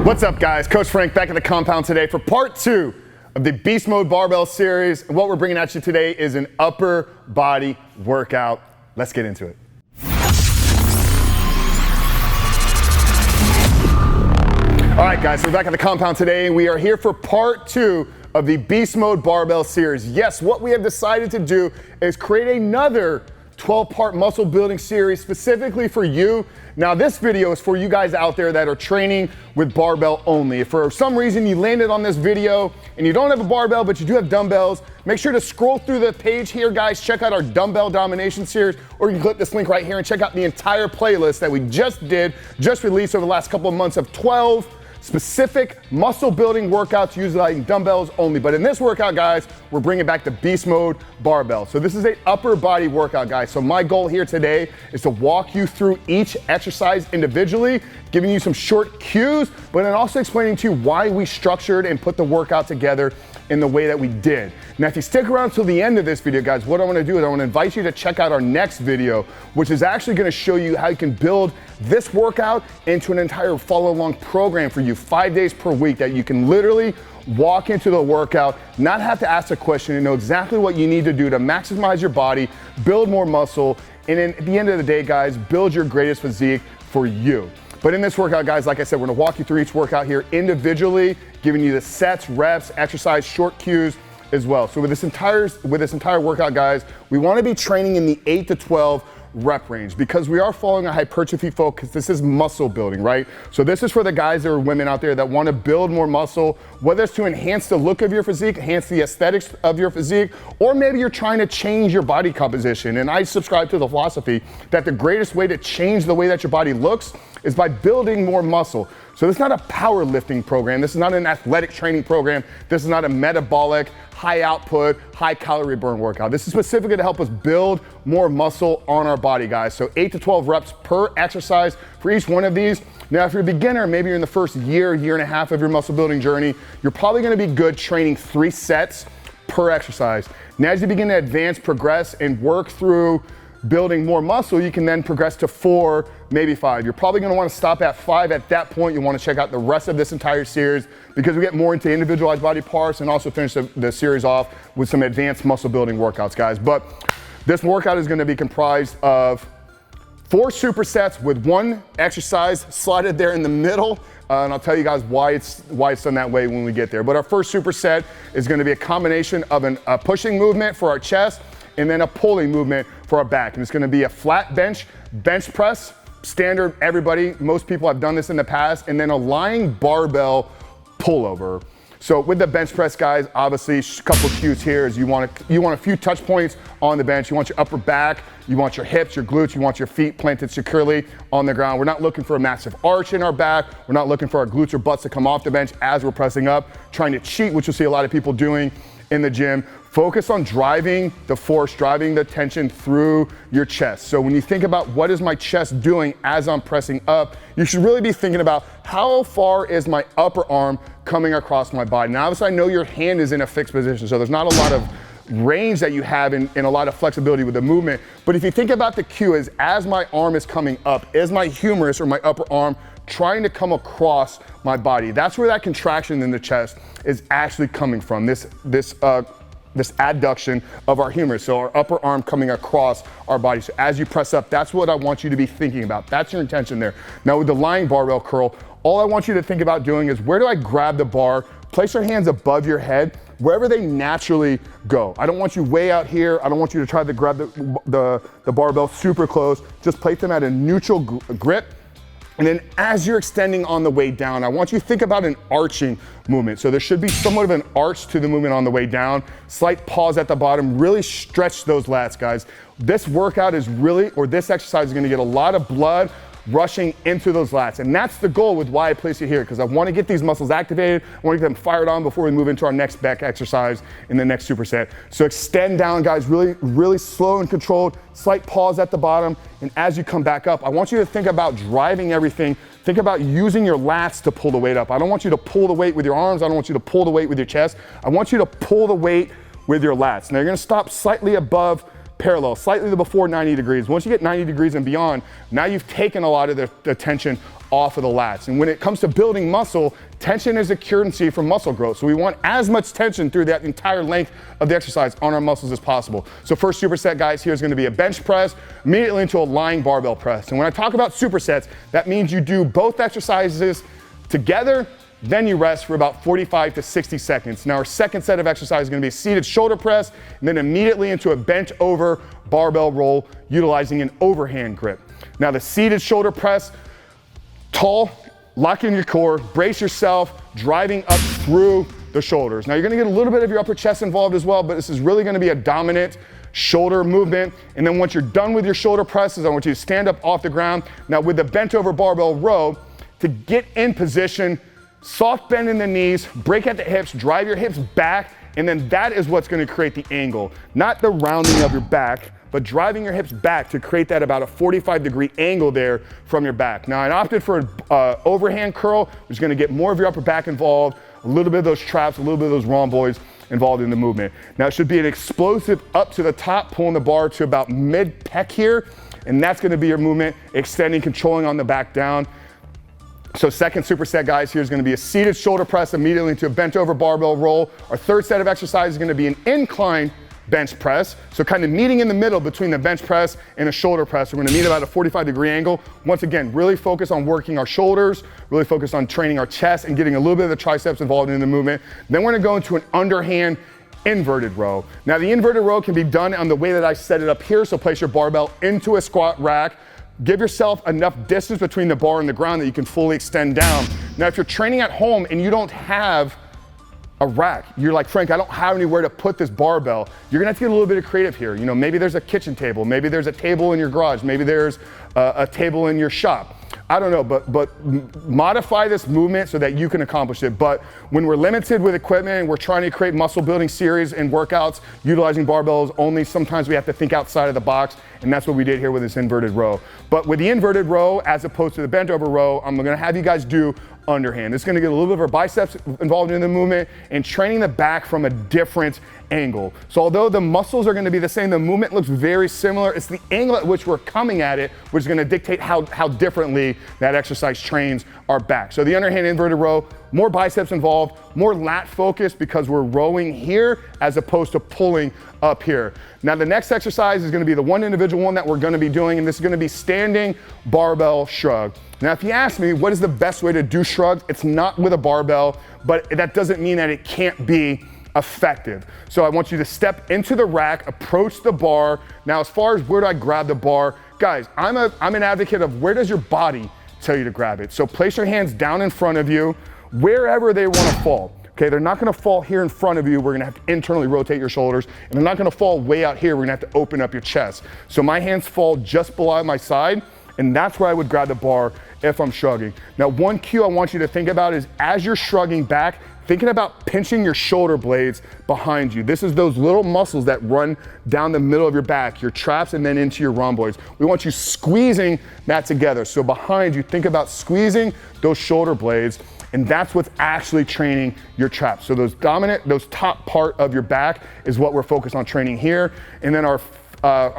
What's up, guys? Coach Frank back at the compound today for part 2 of the Beast Mode Barbell series. And what we're bringing at you today is an upper body workout. Let's get into it. All right, guys, so we're back at the compound today. We are here for part 2 of the Beast Mode Barbell series. Yes, what we have decided to do is create another 12-part muscle building series specifically for you. Now, this video is for you guys out there that are training with barbell only. If for some reason you landed on this video and you don't have a barbell, but you do have dumbbells, make sure to scroll through the page here, guys. Check out our dumbbell domination series, or you can click this link right here and check out the entire playlist that we just released over the last couple of months of 12 specific muscle building workouts utilizing dumbbells only. But in this workout, guys, we're bringing back the Beast Mode Barbell. So this is an upper body workout, guys. So my goal here today is to walk you through each exercise individually, giving you some short cues, but then also explaining to you why we structured and put the workout together in the way that we did. Now, if you stick around till the end of this video, guys, what I want to do is I want to invite you to check out our next video, which is actually going to show you how you can build this workout into an entire follow-along program for you, 5 days per week, that you can literally walk into the workout, not have to ask a question, and know exactly what you need to do to maximize your body, build more muscle, and then at the end of the day, guys, build your greatest physique for you. But in this workout, guys, like I said, we're gonna walk you through each workout here individually, giving you the sets, reps, exercise, short cues as well. So with this entire workout, guys, we wanna be training in the 8 to 12 rep range because we are following a hypertrophy focus. This is muscle building, right? So this is for the guys or women out there that want to build more muscle, whether it's to enhance the look of your physique, enhance the aesthetics of your physique, or maybe you're trying to change your body composition. And I subscribe to the philosophy that the greatest way to change the way that your body looks is by building more muscle. So this is not a powerlifting program. This is not an athletic training program. This is not a metabolic, high output, high calorie burn workout. This is specifically to help us build more muscle on our body, guys. So 8 to 12 reps per exercise for each one of these. Now, if you're a beginner, maybe you're in the first year and a half of your muscle building journey, you're probably gonna be good training 3 sets per exercise. Now, as you begin to advance, progress, and work through building more muscle, you can then progress to 4, maybe 5. You're probably gonna wanna stop at 5 at that point. You wanna check out the rest of this entire series because we get more into individualized body parts and also finish the series off with some advanced muscle building workouts, guys. But this workout is gonna be comprised of 4 supersets with 1 exercise slotted there in the middle. And I'll tell you guys why it's done that way when we get there. But our first superset is gonna be a combination of a pushing movement for our chest and then a pulling movement for our back. And it's gonna be a flat bench press, standard, most people have done this in the past, and then a lying barbell pullover. So with the bench press, guys, obviously a couple cues here is you want a few touch points on the bench. You want your upper back, you want your hips, your glutes, you want your feet planted securely on the ground. We're not looking for a massive arch in our back. We're not looking for our glutes or butts to come off the bench as we're pressing up, trying to cheat, which you'll see a lot of people doing in the gym. Focus on driving the force, driving the tension through your chest. So when you think about what is my chest doing as I'm pressing up, you should really be thinking about how far is my upper arm coming across my body. Now, obviously, I know your hand is in a fixed position, so there's not a lot of range that you have and a lot of flexibility with the movement. But if you think about the cue as my arm is coming up, is my humerus or my upper arm trying to come across my body? That's where that contraction in the chest is actually coming from, this adduction of our humerus, so our upper arm coming across our body. So as you press up, that's what I want you to be thinking about. That's your intention there. Now with the lying barbell curl, all I want you to think about doing is, where do I grab the bar? Place your hands above your head, wherever they naturally go. I don't want you way out here. I don't want you to try to grab the barbell super close. Just place them at a neutral grip. And then as you're extending on the way down, I want you to think about an arching movement. So there should be somewhat of an arch to the movement on the way down. Slight pause at the bottom. Really stretch those lats, guys. This workout is this exercise is gonna get a lot of blood rushing into those lats. And that's the goal with why I place it here, because I want to get these muscles activated. I want to get them fired on before we move into our next back exercise in the next superset. So extend down, guys, really, really slow and controlled. Slight pause at the bottom. And as you come back up, I want you to think about driving everything. Think about using your lats to pull the weight up. I don't want you to pull the weight with your arms. I don't want you to pull the weight with your chest. I want you to pull the weight with your lats. Now you're gonna stop slightly above parallel, slightly before 90 degrees. Once you get 90 degrees and beyond, now you've taken a lot of the tension off of the lats. And when it comes to building muscle, tension is a currency for muscle growth. So we want as much tension through that entire length of the exercise on our muscles as possible. So first superset, guys, here is going to be a bench press, immediately into a lying barbell press. And when I talk about supersets, that means you do both exercises together, then you rest for about 45 to 60 seconds. Now our second set of exercises is going to be a seated shoulder press, and then immediately into a bent over barbell roll, utilizing an overhand grip. Now the seated shoulder press, tall, lock in your core, brace yourself, driving up through the shoulders. Now you're gonna get a little bit of your upper chest involved as well, but this is really gonna be a dominant shoulder movement. And then once you're done with your shoulder presses, I want you to stand up off the ground. Now with the bent over barbell row, to get in position, soft bend in the knees, break at the hips, drive your hips back, and then that is what's gonna create the angle. Not the rounding of your back, but driving your hips back to create that about a 45-degree angle there from your back. Now I opted for an overhand curl, which is gonna get more of your upper back involved, a little bit of those traps, a little bit of those rhomboids involved in the movement. Now it should be an explosive up to the top, pulling the bar to about mid-pec here, and that's gonna be your movement, extending, controlling on the back down. So second superset, guys, here is gonna be a seated shoulder press immediately into a bent over barbell roll. Our third set of exercises is gonna be an incline bench press. So kind of meeting in the middle between the bench press and a shoulder press. We're gonna meet about a 45-degree angle. Once again, really focus on working our shoulders, really focus on training our chest and getting a little bit of the triceps involved in the movement. Then we're gonna go into an underhand inverted row. Now the inverted row can be done on the way that I set it up here. So place your barbell into a squat rack. Give yourself enough distance between the bar and the ground that you can fully extend down. Now if you're training at home and you don't have a rack, you're like, Frank, I don't have anywhere to put this barbell. You're gonna have to get a little bit of creative here. You know, maybe there's a kitchen table, maybe there's a table in your garage, maybe there's a table in your shop. I don't know, but modify this movement so that you can accomplish it. But when we're limited with equipment and we're trying to create muscle building series and workouts utilizing barbells only, sometimes we have to think outside of the box, and that's what we did here with this inverted row. But with the inverted row, as opposed to the bent over row, I'm gonna have you guys do underhand. It's gonna get a little bit of our biceps involved in the movement and training the back from a different angle. So although the muscles are gonna be the same, the movement looks very similar. It's the angle at which we're coming at it which is gonna dictate how differently that exercise trains our back. So the underhand inverted row, more biceps involved, more lat focus because we're rowing here as opposed to pulling up here. Now the next exercise is gonna be the one individual one that we're gonna be doing, and this is gonna be standing barbell shrug. Now if you ask me what is the best way to do shrugs, it's not with a barbell, but that doesn't mean that it can't be effective. So I want you to step into the rack, approach the bar. Now as far as where do I grab the bar, guys, I'm an advocate of where does your body tell you to grab it. So place your hands down in front of you, wherever they want to fall. Okay, they're not gonna fall here in front of you. We're gonna have to internally rotate your shoulders, and they're not gonna fall way out here. We're gonna have to open up your chest. So my hands fall just below my side, and that's where I would grab the bar if I'm shrugging. Now, one cue I want you to think about is as you're shrugging back, thinking about pinching your shoulder blades behind you. This is those little muscles that run down the middle of your back, your traps, and then into your rhomboids. We want you squeezing that together. So behind you, think about squeezing those shoulder blades, and that's what's actually training your traps. So those top part of your back is what we're focused on training here. And then our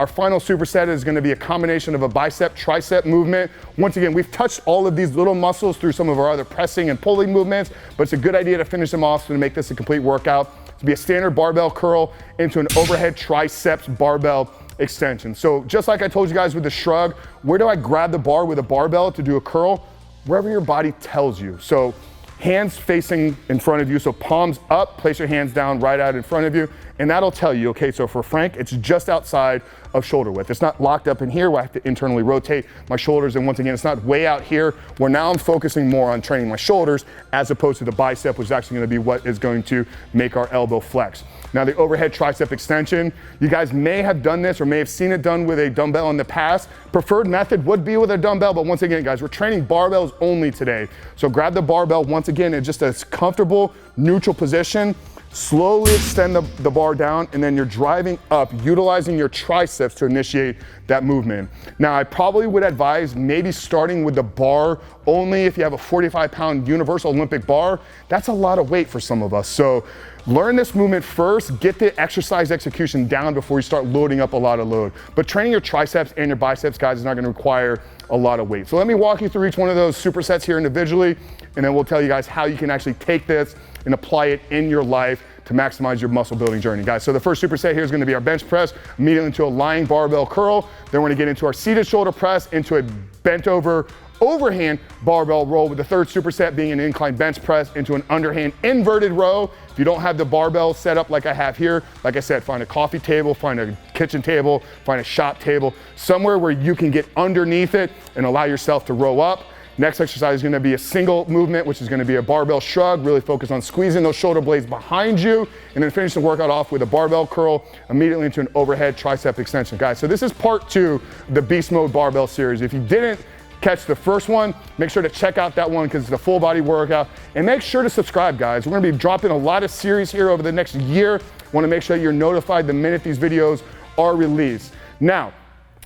final superset is gonna be a combination of a bicep tricep movement. Once again, we've touched all of these little muscles through some of our other pressing and pulling movements, but it's a good idea to finish them off so to make this a complete workout. To be a standard barbell curl into an overhead triceps barbell extension. So just like I told you guys with the shrug, where do I grab the bar with a barbell to do a curl? Wherever your body tells you. So hands facing in front of you, so palms up, place your hands down right out in front of you, and that'll tell you, okay, so for Frank, it's just outside of shoulder width. It's not locked up in here where I have to internally rotate my shoulders, and once again, it's not way out here where now I'm focusing more on training my shoulders as opposed to the bicep, which is actually gonna be what is going to make our elbow flex. Now the overhead tricep extension, you guys may have done this or may have seen it done with a dumbbell in the past. Preferred method would be with a dumbbell, but once again, guys, we're training barbells only today. So grab the barbell once again in just a comfortable, neutral position. Slowly extend the bar down, and then you're driving up, utilizing your triceps to initiate that movement. Now, I probably would advise maybe starting with the bar only if you have a 45-pound universal Olympic bar. That's a lot of weight for some of us. So learn this movement first, get the exercise execution down before you start loading up a lot of load. But training your triceps and your biceps, guys, is not gonna require a lot of weight. So let me walk you through each one of those supersets here individually, and then we'll tell you guys how you can actually take this and apply it in your life to maximize your muscle building journey, guys. So the first superset here is gonna be our bench press, immediately into a lying barbell curl. Then we're gonna get into our seated shoulder press, into a bent over overhand barbell row, with the third superset being an incline bench press into an underhand inverted row. If you don't have the barbell set up like I have here, like I said, find a coffee table, find a kitchen table, find a shop table, somewhere where you can get underneath it and allow yourself to row up. Next exercise is gonna be a single movement, which is gonna be a barbell shrug, really focus on squeezing those shoulder blades behind you, and then finish the workout off with a barbell curl, immediately into an overhead tricep extension. Guys, so this is part 2 of the Beast Mode Barbell series. If you didn't catch the first one, make sure to check out that one because it's a full body workout. And make sure to subscribe, guys. We're gonna be dropping a lot of series here over the next year. Wanna make sure that you're notified the minute these videos are released. Now,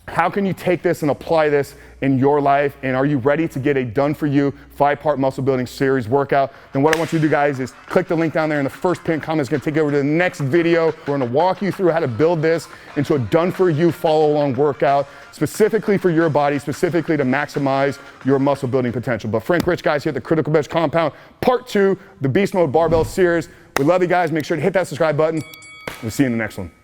how can you take this and apply this in your life? And are you ready to get a done-for-you 5-part muscle building series workout? Then what I want you to do, guys, is click the link down there in the first pinned comment. It's gonna take you over to the next video. We're gonna walk you through how to build this into a done-for-you follow-along workout, specifically for your body, specifically to maximize your muscle building potential. But Frank Rich, guys, here at the Critical Bench Compound, part 2, the Beast Mode Barbell series. We love you guys. Make sure to hit that subscribe button. We'll see you in the next one.